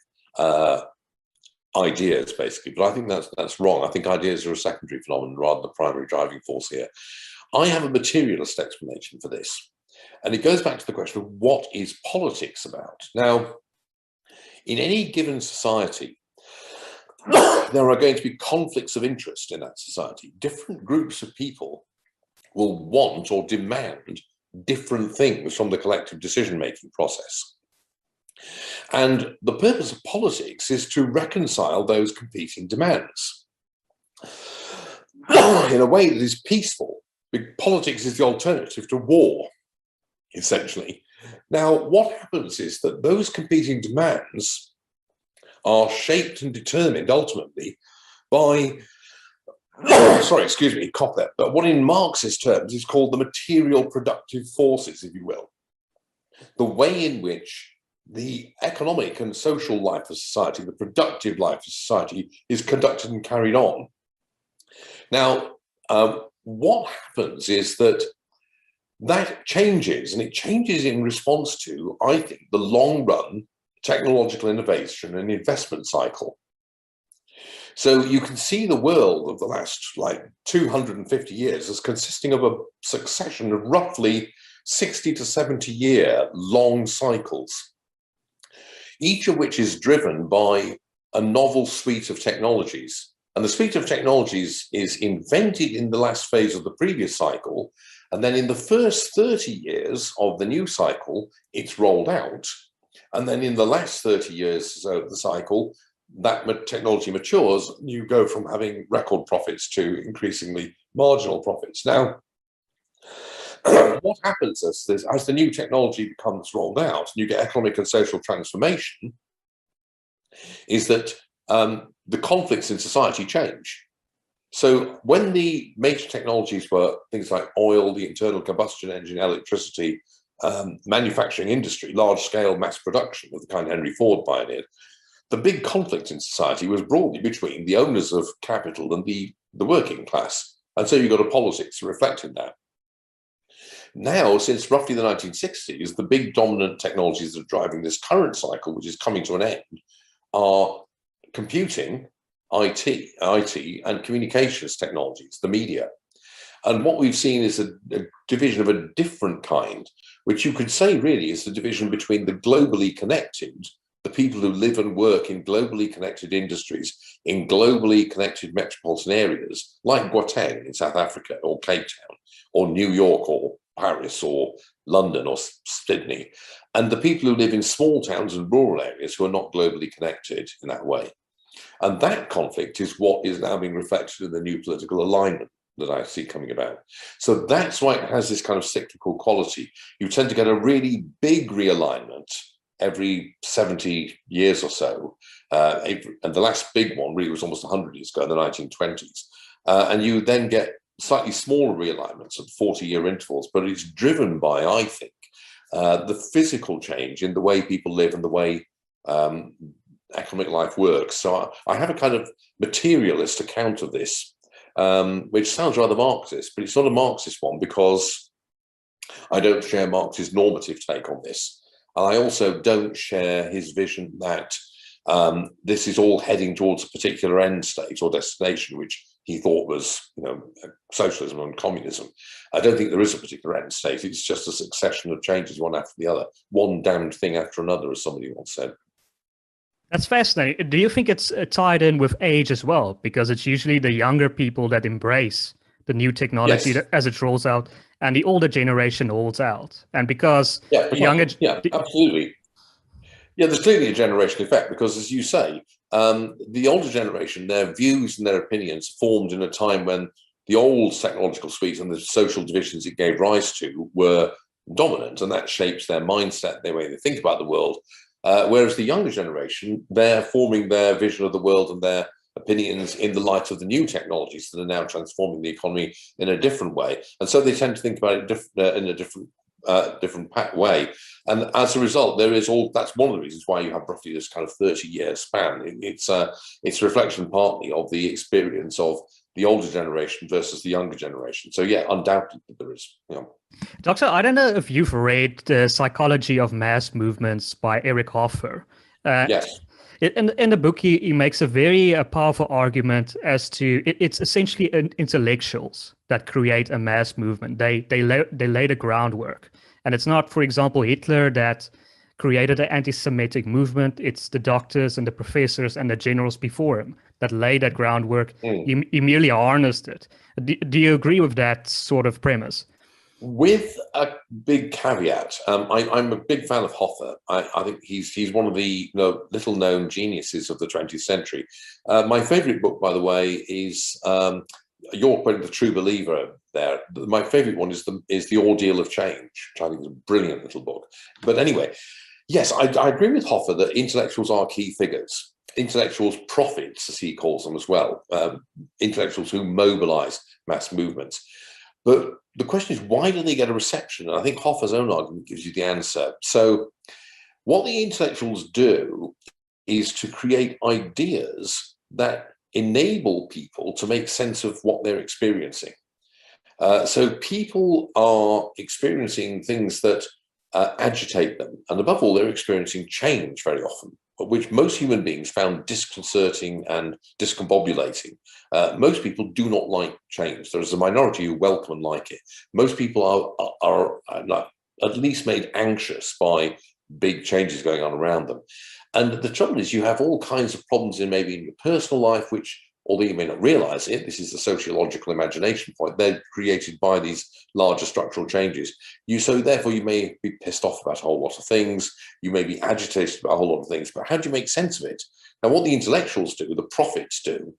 ideas, basically, but I think that's wrong. I think ideas are a secondary phenomenon rather than the primary driving force here. I have a materialist explanation for this, and it goes back to the question of what is politics about? Now, in any given society, there are going to be conflicts of interest in that society. Different groups of people will want or demand different things from the collective decision-making process. And the purpose of politics is to reconcile those competing demands in a way that is peaceful. Politics is the alternative to war, essentially. Now, what happens is that those competing demands are shaped and determined ultimately by, sorry, excuse me, cough there, but what in Marxist terms is called the material productive forces, if you will. The way in which the economic and social life of society, the productive life of society, is conducted and carried on. Now, what happens is that changes, and it changes in response to, I think, the long-run technological innovation and investment cycle. So you can see the world of the last 250 years as consisting of a succession of roughly 60 to 70 year long cycles, each of which is driven by a novel suite of technologies. And the suite of technologies is invented in the last phase of the previous cycle. And then in the first 30 years of the new cycle, it's rolled out. And then in the last 30 years of the cycle, that technology matures, you go from having record profits to increasingly marginal profits. Now, what happens as the new technology becomes rolled out and you get economic and social transformation is that the conflicts in society change. So when the major technologies were things like oil, the internal combustion engine, electricity, manufacturing industry, large-scale mass production of the kind Henry Ford pioneered, the big conflict in society was broadly between the owners of capital and the working class. And so you got a politics reflecting that. Now, since roughly the 1960s, the big dominant technologies that are driving this current cycle, which is coming to an end, are computing, IT, and communications technologies, the media. And what we've seen is a division of a different kind, which you could say really is the division between the globally connected, the people who live and work in globally connected industries, in globally connected metropolitan areas, like Gauteng in South Africa, or Cape Town, or New York, or Paris, or London, or Sydney, and the people who live in small towns and rural areas who are not globally connected in that way. And that conflict is what is now being reflected in the new political alignment that I see coming about. So that's why it has this kind of cyclical quality. You tend to get a really big realignment every 70 years or so. And the last big one really was almost 100 years ago, in the 1920s. And you then get slightly smaller realignments at 40-year intervals, but it's driven by, I think, the physical change in the way people live and the way economic life works. So I have a kind of materialist account of this, which sounds rather Marxist, but it's not a Marxist one because I don't share Marx's normative take on this. And I also don't share his vision that this is all heading towards a particular end state or destination, which he thought was, socialism and communism. I don't think there is a particular end state. It's just a succession of changes, one after the other, one damned thing after another, as somebody once said. That's fascinating. Do you think it's tied in with age as well? Because it's usually the younger people that embrace the new technology as it rolls out, and the older generation holds out. And because the younger... Yeah, absolutely. Yeah, there's clearly a generation effect because, as you say, the older generation, their views and their opinions formed in a time when the old technological suite and the social divisions it gave rise to were dominant, and that shapes their mindset, the way they think about the world. Whereas the younger generation, they're forming their vision of the world and their opinions in the light of the new technologies that are now transforming the economy in a different way. And so they tend to think about it in a different way. And as a result, that's one of the reasons why you have roughly this kind of 30-year span. It's a reflection partly of the experience of the older generation versus the younger generation. So yeah, undoubtedly there is. Doctor, I don't know if you've read The Psychology of Mass Movements by Eric Hoffer. Yes. In the book, he makes a very powerful argument as to it's essentially intellectuals that create a mass movement. They lay the groundwork. And it's not, for example, Hitler that created an anti-Semitic movement. It's the doctors and the professors and the generals before him that laid that groundwork. He merely harnessed it. Do you agree with that sort of premise? With a big caveat, I'm a big fan of Hoffer. I think he's one of the little-known geniuses of the 20th century. My favourite book, by the way, is you're quoting The True Believer there. My favourite one is the Ordeal of Change, which I think is a brilliant little book. But anyway, yes, I agree with Hoffer that intellectuals are key figures. Intellectuals, prophets, as he calls them as well. Intellectuals who mobilise mass movements. But the question is, why do they get a reception? And I think Hoffer's own argument gives you the answer. So what the intellectuals do is to create ideas that enable people to make sense of what they're experiencing. So people are experiencing things that agitate them. And above all, they're experiencing change very often, which most human beings found disconcerting and discombobulating. Most people do not like change. There is a minority who welcome and like it. Most people are at least made anxious by big changes going on around them. And the trouble is, you have all kinds of problems in your personal life, which, although you may not realize it, this is the sociological imagination point, they're created by these larger structural changes. So therefore you may be pissed off about a whole lot of things, you may be agitated about a whole lot of things, but how do you make sense of it? Now, what the intellectuals do, the prophets do,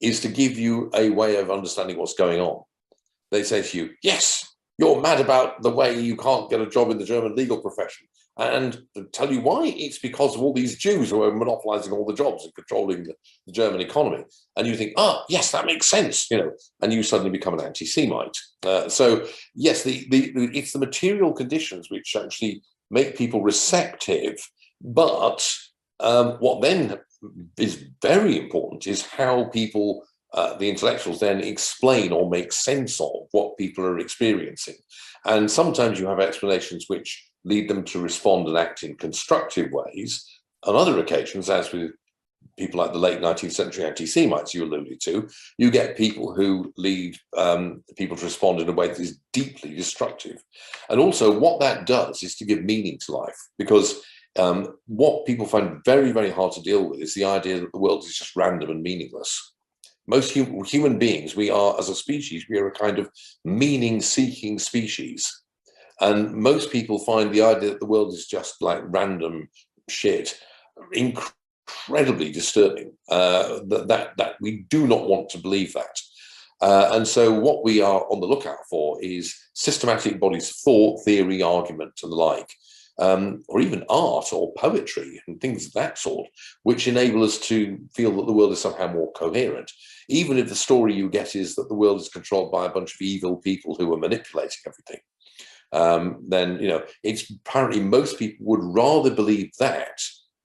is to give you a way of understanding what's going on. They say to you, yes, you're mad about the way you can't get a job in the German legal profession. And to tell you why, it's because of all these Jews who are monopolizing all the jobs and controlling the German economy. And you think, yes, that makes sense, and you suddenly become an anti-Semite. So yes, it's the material conditions which actually make people receptive. But what then is very important is how people, the intellectuals, then explain or make sense of what people are experiencing. And sometimes you have explanations which lead them to respond and act in constructive ways. On other occasions, as with people like the late 19th century anti-Semites you alluded to, you get people who lead people to respond in a way that is deeply destructive. And also what that does is to give meaning to life, because what people find very, very hard to deal with is the idea that the world is just random and meaningless. Most human beings, we are, as a species, we are a kind of meaning-seeking species. And most people find the idea that the world is just like random shit incredibly disturbing, that we do not want to believe that. And so what we are on the lookout for is systematic bodies of thought, theory, argument, and the like, or even art or poetry and things of that sort, which enable us to feel that the world is somehow more coherent. Even if the story you get is that the world is controlled by a bunch of evil people who are manipulating everything. Then, it's apparently most people would rather believe that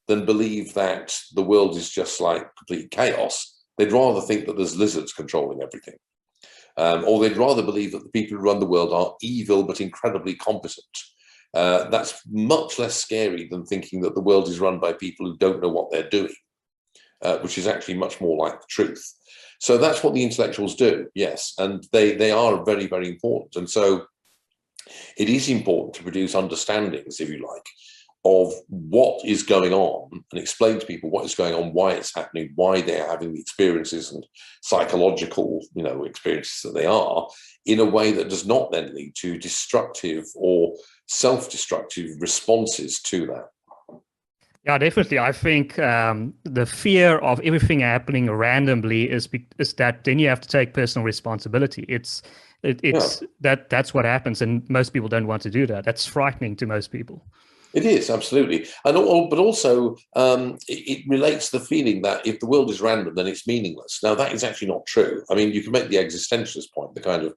than believe that the world is just like complete chaos. They'd rather think that there's lizards controlling everything. Or they'd rather believe that the people who run the world are evil but incredibly competent. That's much less scary than thinking that the world is run by people who don't know what they're doing, which is actually much more like the truth. So that's what the intellectuals do, yes, and they are very, very important. And so it is important to produce understandings, if you like, of what is going on and explain to people what is going on, why it's happening, why they're having the experiences and psychological, experiences that they are, in a way that does not then lead to destructive or self-destructive responses to that. Yeah, definitely. I think the fear of everything happening randomly is that then you have to take personal responsibility. That's what happens, and most people don't want to do that. That's frightening to most people. It is, absolutely. But also it relates to the feeling that if the world is random, then it's meaningless. Now, that is actually not true. I mean, you can make the existentialist point, the kind of,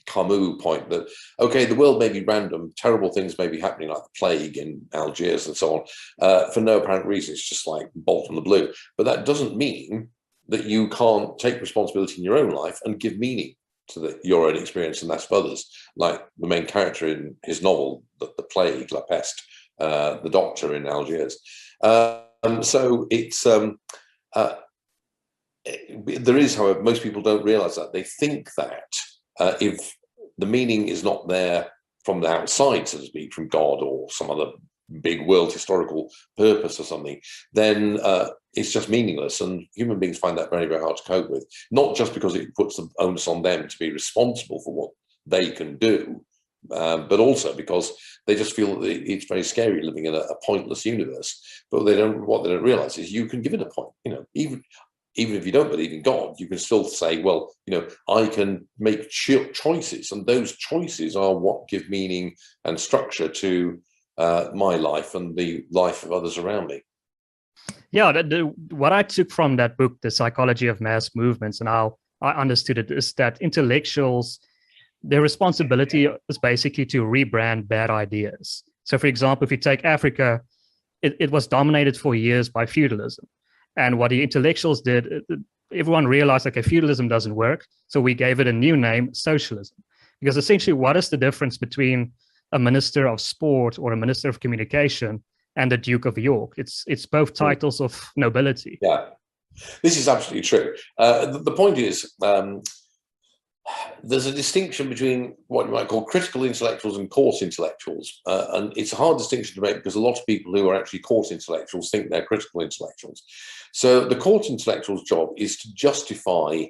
Camus point that, okay, the world may be random, terrible things may be happening like the plague in Algiers and so on, for no apparent reason. It's just like bolt from the blue. But that doesn't mean that you can't take responsibility in your own life and give meaning to your own experience and that of others, like the main character in his novel, The Plague, La Peste, the doctor in Algiers. So it's there is, however, most people don't realize that. They think that if the meaning is not there from the outside, so to speak, from God or some other big world historical purpose or something, then it's just meaningless. And human beings find that very, very hard to cope with, not just because it puts the onus on them to be responsible for what they can do, but also because they just feel that it's very scary living in a pointless universe. But what they don't realize is you can give it a point. Even if you don't believe in God, you can still say, well, I can make choices, and those choices are what give meaning and structure to my life and the life of others around me. Yeah, what I took from that book, The Psychology of Mass Movements, and how I understood it, is that intellectuals, their responsibility is basically to rebrand bad ideas. So, for example, if you take Africa, it was dominated for years by feudalism. And what the intellectuals did, everyone realized, okay, feudalism doesn't work. So we gave it a new name, socialism. Because essentially, what is the difference between a minister of sport or a minister of communication and the Duke of York? It's both titles of nobility. Yeah, this is absolutely true. The point is, there's a distinction between what you might call critical intellectuals and coarse intellectuals. And it's a hard distinction to make because a lot of people who are actually coarse intellectuals think they're critical intellectuals. So the coarse intellectual's job is to justify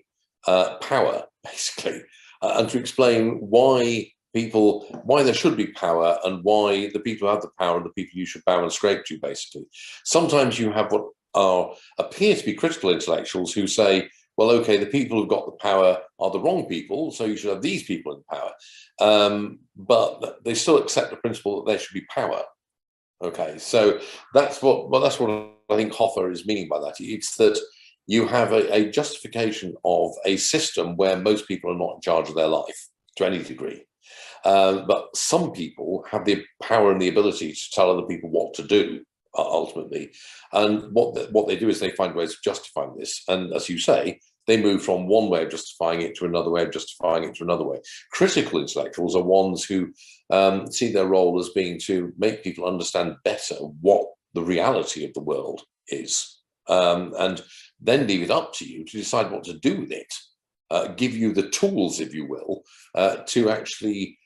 power, basically, and to explain why there should be power and why the people who have the power are the people you should bow and scrape to, basically. Sometimes you have what appear to be critical intellectuals who say, well, okay, the people who've got the power are the wrong people, so you should have these people in power. But they still accept the principle that there should be power. Okay, so that's what I think Hoffer is meaning by that. It's that you have a justification of a system where most people are not in charge of their life to any degree. But some people have the power and the ability to tell other people what to do, ultimately. And what they do is they find ways of justifying this. And as you say, they move from one way of justifying it to another way of justifying it to another way. Critical intellectuals are ones who see their role as being to make people understand better what the reality of the world is, and then leave it up to you to decide what to do with it, give you the tools, if you will, to actually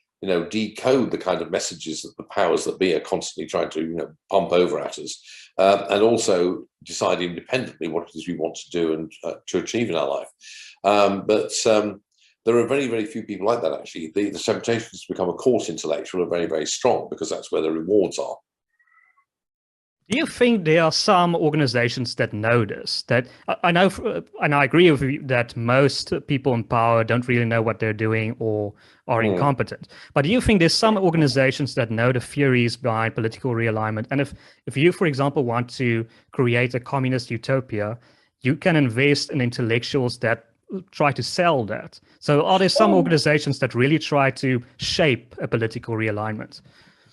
decode the kind of messages that the powers that be are constantly trying to pump over at us, and also decide independently what it is we want to do and to achieve in our life. But there are very, very few people like that, actually. The temptations to become a coarse intellectual are very, very strong because that's where the rewards are. Do you think there are some organizations that know this? That I know, and I agree with you that most people in power don't really know what they're doing or are incompetent. But do you think there's some organizations that know the theories behind political realignment? And if you, for example, want to create a communist utopia, you can invest in intellectuals that try to sell that. So are there some organizations that really try to shape a political realignment?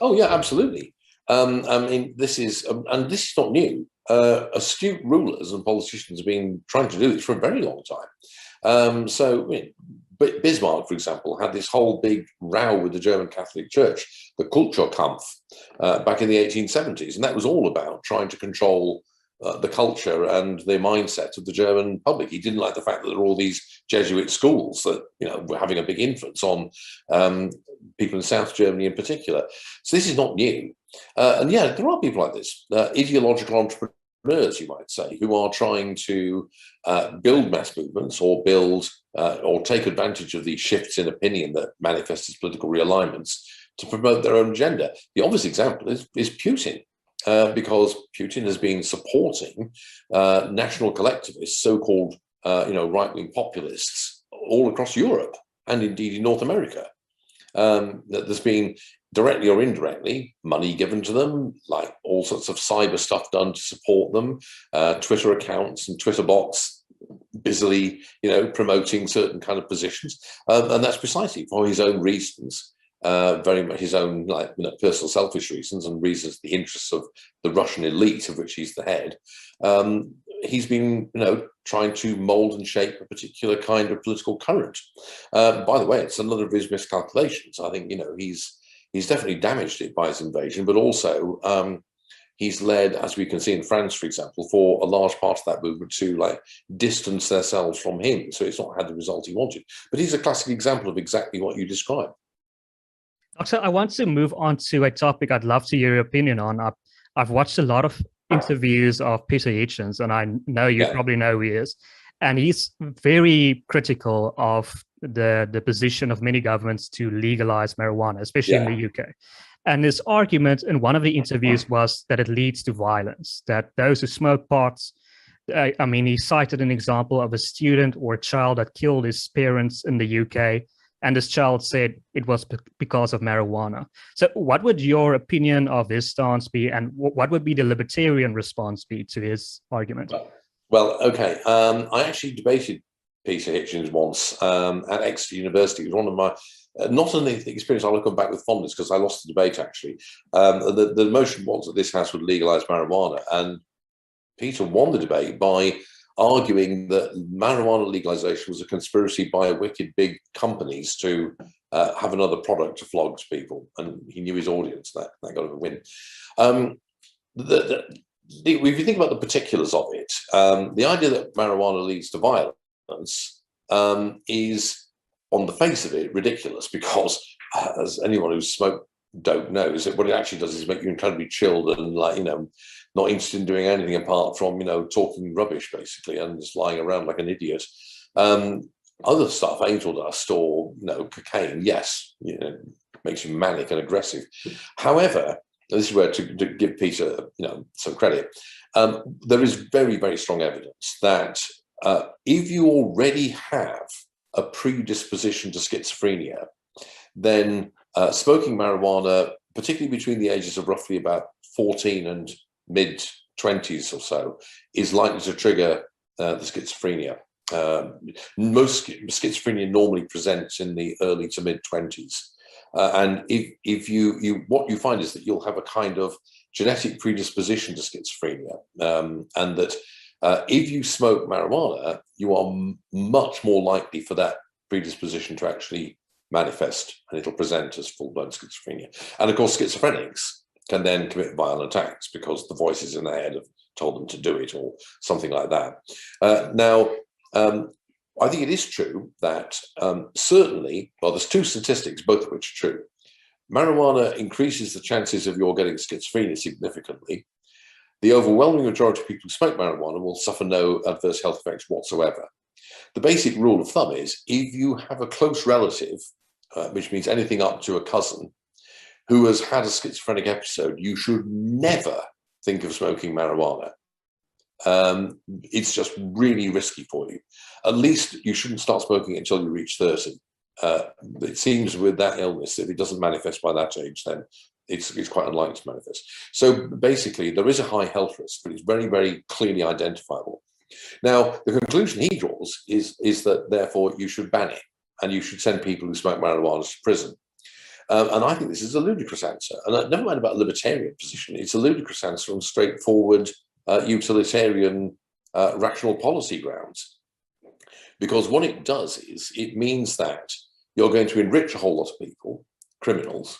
Oh, yeah, absolutely. I mean, this is not new. Astute rulers and politicians have been trying to do this for a very long time. Bismarck, for example, had this whole big row with the German Catholic Church, the Kulturkampf, back in the 1870s, and that was all about trying to control the culture and the mindset of the German public. He didn't like the fact that there were all these Jesuit schools that were having a big influence on people in South Germany in particular. So this is not new. And yeah, there are people like this, ideological entrepreneurs, you might say, who are trying to build mass movements or or take advantage of these shifts in opinion that manifest as political realignments to promote their own agenda. The obvious example is Putin. Because Putin has been supporting national collectivists, so-called right-wing populists, all across Europe and indeed in North America. That there's been directly or indirectly money given to them, like all sorts of cyber stuff done to support them, Twitter accounts and Twitter bots busily, promoting certain kind of positions, and that's precisely for his own reasons. Very much his own personal selfish reasons and reasons, the interests of the Russian elite of which he's the head. He's been trying to mold and shape a particular kind of political current. By the way, it's another of his miscalculations. I think he's definitely damaged it by his invasion, but also he's led, as we can see in France, for example, for a large part of that movement to distance themselves from him. So it's not had the result he wanted. But he's a classic example of exactly what you described. Doctor, I want to move on to a topic I'd love to hear your opinion on. I've watched a lot of interviews of Peter Hitchens, and I know you probably know who he is. And he's very critical of the position of many governments to legalize marijuana, especially in the UK. And his argument in one of the interviews was that it leads to violence, that those who smoke pots, he cited an example of a student or a child that killed his parents in the UK. And this child said it was because of marijuana. So what would your opinion of his stance be? And what would be the libertarian response be to his argument? Well, okay. I actually debated Peter Hitchens once at Exeter University. It was one of my, not only the experience I look back with fondness because I lost the debate actually. The motion was that this house would legalise marijuana. And Peter won the debate by arguing that marijuana legalization was a conspiracy by wicked big companies to have another product to flog to people, and he knew his audience. That got him a win. If you think about the particulars of it, the idea that marijuana leads to violence is, on the face of it, ridiculous, because as anyone who's smoked dope knows, that what it actually does is make you incredibly chilled and, like, not interested in doing anything apart from, talking rubbish, basically, and just lying around like an idiot. Other stuff, angel dust or, cocaine, yes, makes you manic and aggressive. However, this is where to give Peter, some credit. There is very, very strong evidence that if you already have a predisposition to schizophrenia, then smoking marijuana, particularly between the ages of roughly about 14 and mid-20s or so, is likely to trigger the schizophrenia. Most schizophrenia normally presents in the early to mid-20s. And if you what you find is that you'll have a kind of genetic predisposition to schizophrenia, and that if you smoke marijuana, you are much more likely for that predisposition to actually manifest, and it'll present as full-blown schizophrenia. And of course, schizophrenics can then commit violent acts because the voices in their head have told them to do it, or something like that. Now, I think it is true that certainly, well, there's two statistics, both of which are true. Marijuana increases the chances of your getting schizophrenia significantly. The overwhelming majority of people who smoke marijuana will suffer no adverse health effects whatsoever. The basic rule of thumb is, if you have a close relative, which means anything up to a cousin, who has had a schizophrenic episode, you should never think of smoking marijuana. It's just really risky for you. At least you shouldn't start smoking it until you reach 30. It seems with that illness, if it doesn't manifest by that age, then it's quite unlikely to manifest. So basically, there is a high health risk, but it's very, very clearly identifiable. Now, the conclusion he draws is that therefore you should ban it, and you should send people who smoke marijuana to prison. And I think this is a ludicrous answer. And never mind about a libertarian position, it's a ludicrous answer on straightforward utilitarian rational policy grounds. Because what it does is, it means that you're going to enrich a whole lot of people, criminals.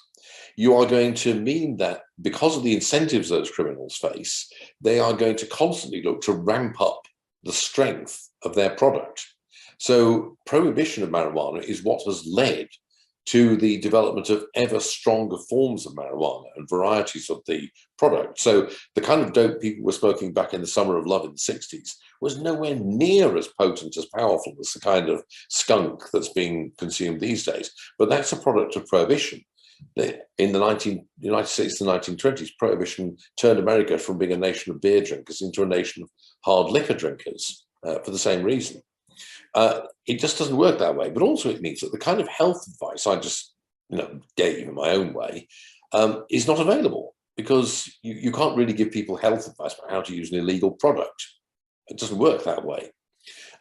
You are going to mean that because of the incentives those criminals face, they are going to constantly look to ramp up the strength of their product. So prohibition of marijuana is what has led to the development of ever stronger forms of marijuana and varieties of the product. So the kind of dope people were smoking back in the summer of love in the 60s was nowhere near as potent, as powerful as the kind of skunk that's being consumed these days. But that's a product of prohibition. In the United States, the 1920s, prohibition turned America from being a nation of beer drinkers into a nation of hard liquor drinkers for the same reason. It just doesn't work that way. But also it means that the kind of health advice I just gave in my own way is not available, because you can't really give people health advice about how to use an illegal product. It doesn't work that way.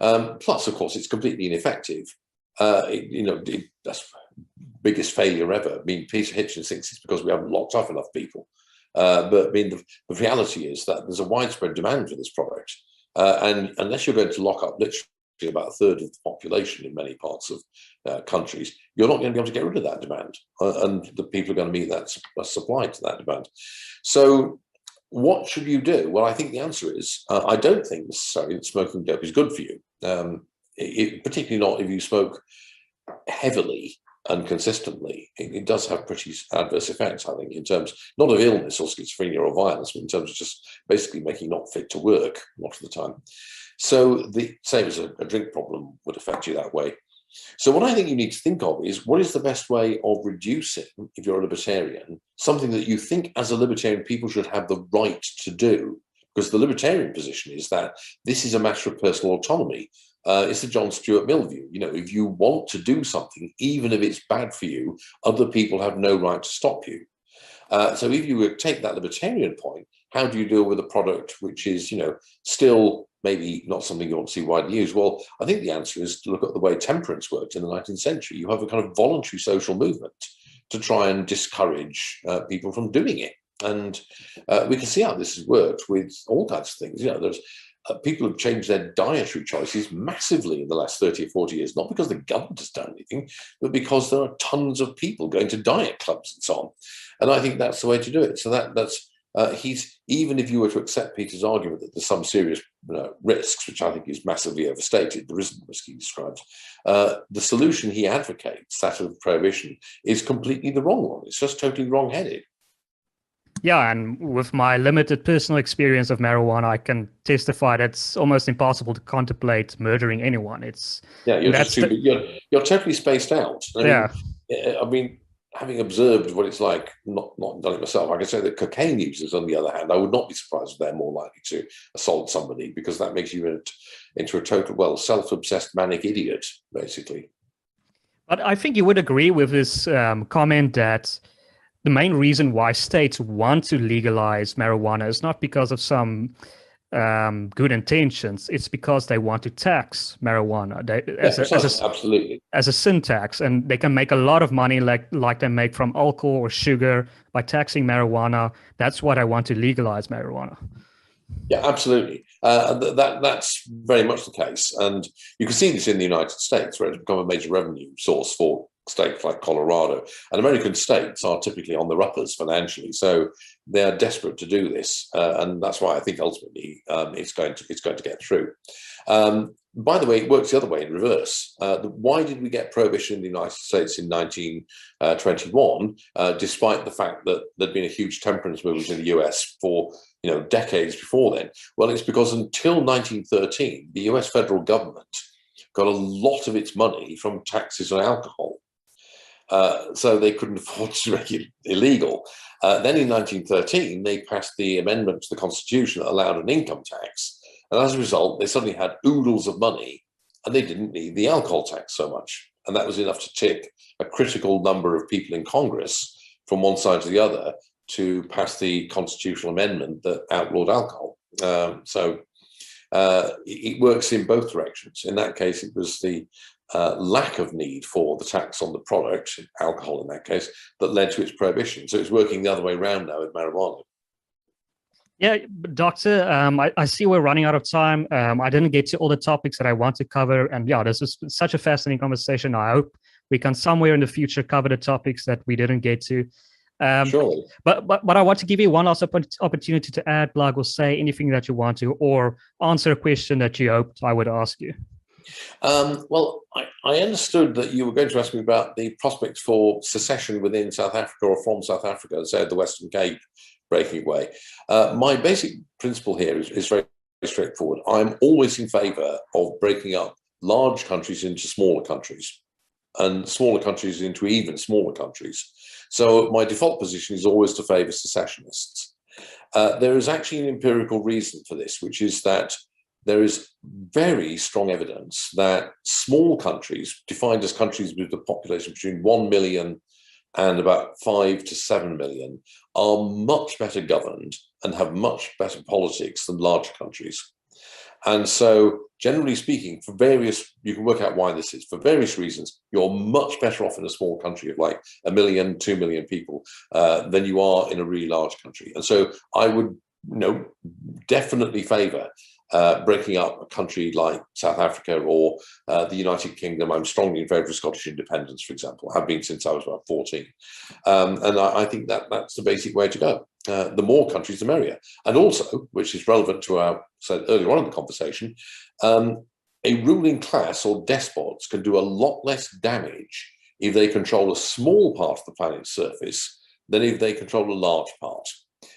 Plus, of course, it's completely ineffective. That's biggest failure ever. I mean, Peter Hitchens thinks it's because we haven't locked up enough people. But I mean, the reality is that there's a widespread demand for this product. And unless you're going to lock up literally about a third of the population in many parts of countries, you're not going to be able to get rid of that demand. And the people are going to meet that supply to that demand. So what should you do? Well, I think the answer is, I don't think necessarily that smoking dope is good for you. Particularly not if you smoke heavily and consistently. It does have pretty adverse effects, I think, in terms not of illness or schizophrenia or violence, but in terms of just basically making you not fit to work a lot of the time. So the same as a drink problem would affect you that way. So what I think you need to think of is, what is the best way of reducing, if you're a libertarian, something that you think as a libertarian people should have the right to do? Because the libertarian position is that this is a matter of personal autonomy. It's the John Stuart Mill view. If you want to do something, even if it's bad for you, other people have no right to stop you. So if you would take that libertarian point, how do you deal with a product which is, still maybe not something you want to see widely used? Well, I think the answer is to look at the way temperance worked in the 19th century. You have a kind of voluntary social movement to try and discourage people from doing it. And we can see how this has worked with all kinds of things. There's people have changed their dietary choices massively in the last 30 or 40 years, not because the government has done anything, but because there are tons of people going to diet clubs and so on. And I think that's the way to do it. So that's even if you were to accept Peter's argument that there's some serious risks, which I think is massively overstated, there isn't the risk he describes, the solution he advocates, that of prohibition, is completely the wrong one. It's just totally wrong-headed. Yeah, and with my limited personal experience of marijuana, I can testify that it's almost impossible to contemplate murdering anyone. You're totally spaced out. I mean, having observed what it's like, not done it myself, I can say that cocaine users, on the other hand, I would not be surprised if they're more likely to assault somebody, because that makes you into a total, self-obsessed manic idiot, basically. But I think you would agree with this comment that the main reason why states want to legalize marijuana is not because of some good intentions. It's because they want to tax marijuana absolutely as a sin tax, and they can make a lot of money like they make from alcohol or sugar by taxing marijuana. That's why I want to legalize marijuana. Yeah, absolutely. That's very much the case. And you can see this in the United States, where it's become a major revenue source for states like Colorado. And American states are typically on the uppers financially, so they are desperate to do this. And that's why I think ultimately it's going to get through. By the way, it works the other way, in reverse. Why did we get prohibition in the United States in 1921, despite the fact that there'd been a huge temperance movement in the US for decades before then? Well, it's because until 1913, the US federal government got a lot of its money from taxes on alcohol. So they couldn't afford to make it illegal. Then in 1913, they passed the amendment to the Constitution that allowed an income tax. And as a result, they suddenly had oodles of money, and they didn't need the alcohol tax so much. And that was enough to tick a critical number of people in Congress from one side to the other to pass the constitutional amendment that outlawed alcohol. So it works in both directions. In that case, it was the lack of need for the tax on the product, alcohol in that case, that led to its prohibition. So it's working the other way around now with marijuana. Yeah, Doctor, I see we're running out of time. I didn't get to all the topics that I want to cover. And yeah, this is such a fascinating conversation. I hope we can somewhere in the future cover the topics that we didn't get to. Surely. But I want to give you one last opportunity to add, plug, or say anything that you want to, or answer a question that you hoped I would ask you. Well, I understood that you were going to ask me about the prospects for secession within South Africa or from South Africa, say the Western Cape breaking away. My basic principle here is very straightforward. I'm always in favour of breaking up large countries into smaller countries, and smaller countries into even smaller countries. So my default position is always to favour secessionists. There is actually an empirical reason for this, which is that there is very strong evidence that small countries, defined as countries with a population between 1 million and about 5 to 7 million, are much better governed and have much better politics than larger countries. And so, generally speaking, you can work out why this is. For various reasons, you're much better off in a small country of like 1 million, 2 million people than you are in a really large country. And so I would definitely favour breaking up a country like South Africa or the United Kingdom. I'm strongly in favour of Scottish independence, for example. I have been since I was about 14. And I think that's the basic way to go. The more countries, the merrier. And also, which is relevant to our said earlier on in the conversation, a ruling class or despots can do a lot less damage if they control a small part of the planet's surface than if they control a large part.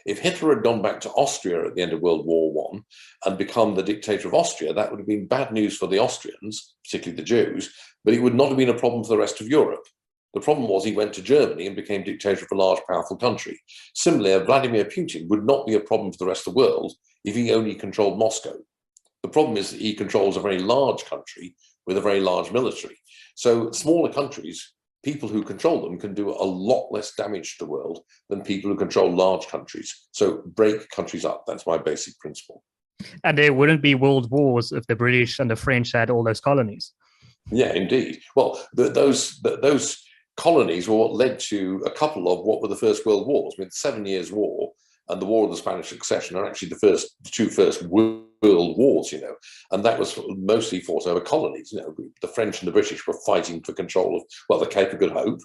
If Hitler had gone back to Austria at the end of World War I and become the dictator of Austria, that would have been bad news for the Austrians, particularly the Jews, but it would not have been a problem for the rest of Europe. The problem was he went to Germany and became dictator of a large, powerful country. Similarly, Vladimir Putin would not be a problem for the rest of the world if he only controlled Moscow. The problem is that he controls a very large country with a very large military. So smaller countries, people who control them can do a lot less damage to the world than people who control large countries. So break countries up. That's my basic principle. And there wouldn't be world wars if the British and the French had all those colonies. Yeah, indeed. Well, those colonies were what led to a couple of what were the First World Wars. I mean, the 7 Years' War and the War of the Spanish Succession are actually the two first world wars, and that was mostly fought over colonies. The French and the British were fighting for control of, well, the Cape of Good Hope,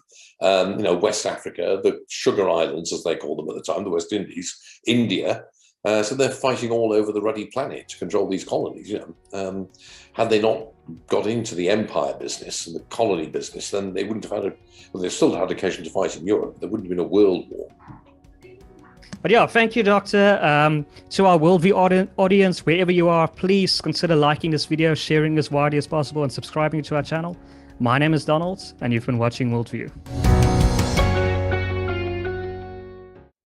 West Africa, the Sugar Islands, as they called them at the time, the West Indies, India. So they're fighting all over the ruddy planet to control these colonies. Had they not got into the empire business and the colony business, then they wouldn't have they still had occasion to fight in Europe. There wouldn't have been a world war. But yeah, thank you, Doctor. To our WorldView audience, wherever you are, please consider liking this video, sharing as widely as possible, and subscribing to our channel. My name is Donald, and you've been watching WorldView.